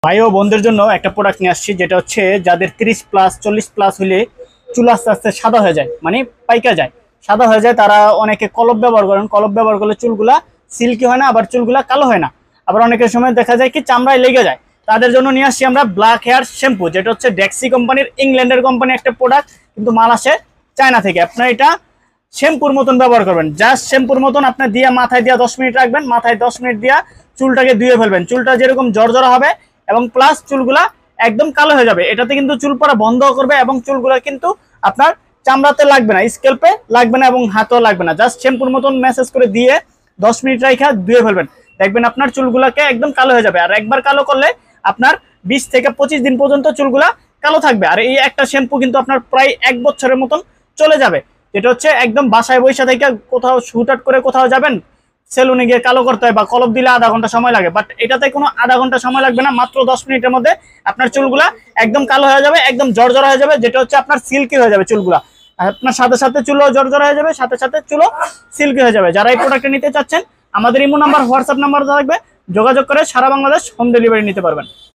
ভাই ও বোনদের জন্য একটা প্রোডাক্ট নিয়ে আসছি, যেটা হচ্ছে যাদের 30+ 40+ হলে চুল আস্তে আস্তে সাদা হয়ে যায়, মানে পাইকা যায়, সাদা হয়ে যায়। তারা অনেকে কলপ ব্যবহার করেন, কলপ ব্যবহার করলে চুলগুলা সিল্কি হয় না, আবার চুলগুলা কালো হয় না, আবার অনেকের সময় দেখা যায় কি চামড়ায় লেগে যায়। তাদের জন্য নিয়ে আসছি আমরা ব্ল্যাক হেয়ার শ্যাম্পু, যেটা হচ্ছে ডেক্সি কোম্পানির, ইংল্যান্ডের কোম্পানি একটা প্রোডাক্ট, কিন্তু মাল আসে চায়না থেকে। আপনার এটা শ্যাম্পুর মতন ব্যবহার করবেন, জাস্ট শ্যাম্পুর মতন আপনি দিয়া মাথায় দিয়া 10 মিনিট রাখবেন, মাথায় 10 মিনিট দিয়া চুলটাকে ধুয়ে ফেলবেন। চুলটা যেরকম জড়জড়া হবে এবং প্লাস চুলগুলা একদম কালো হয়ে যাবে। এটাতে কিন্তু চুল পড়া বন্ধ করবে এবং চুলগুলা কিন্তু আপনার চামড়াতে লাগবে না, স্ক্যাল্পে লাগবে না এবং হাতেও লাগবে না। জাস্ট শ্যাম্পুর মতন ম্যাসেজ করে দিয়ে 10 মিনিট রাখা ধুয়ে ফেলবেন, দেখবেন আপনার চুলগুলাকে একদম কালো হয়ে যাবে। আর একবার কালো করলে আপনার 20 থেকে 25 দিন পর্যন্ত চুলগুলা কালো থাকবে। আর এই একটা শ্যাম্পু কিন্তু আপনার প্রায় 1 বছরের মতন চলে যাবে। যেটা হচ্ছে একদম বাসায় বসে থেকে কোথাও শুট আউট করে কোথাও যাবেন, সেলুনে গিয়ে কালো করতে হয় বা কলপ দিলে আধা ঘন্টা সময় লাগে, বাট এটাতে কোনো আধা ঘন্টা সময় লাগবে না, মাত্র 10 মিনিটের মধ্যে আপনার চুলগুলা একদম কালো হয়ে যাবে, একদম জর্জরা হয়ে যাবে, যেটা হচ্ছে আপনার সিল্কি হয়ে যাবে চুলগুলা। আপনার সাথে সাথে চুলও জর্জরা হয়ে যাবে, সাথে সাথে চুলও সিল্কি হয়ে যাবে। যারা এই প্রোডাক্টটা নিতে চাচ্ছেন, আমাদের ইমো নাম্বার, হোয়াটসঅ্যাপ নাম্বার থাকবে, যোগাযোগ করে সারা বাংলাদেশ হোম ডেলিভারি নিতে পারবেন।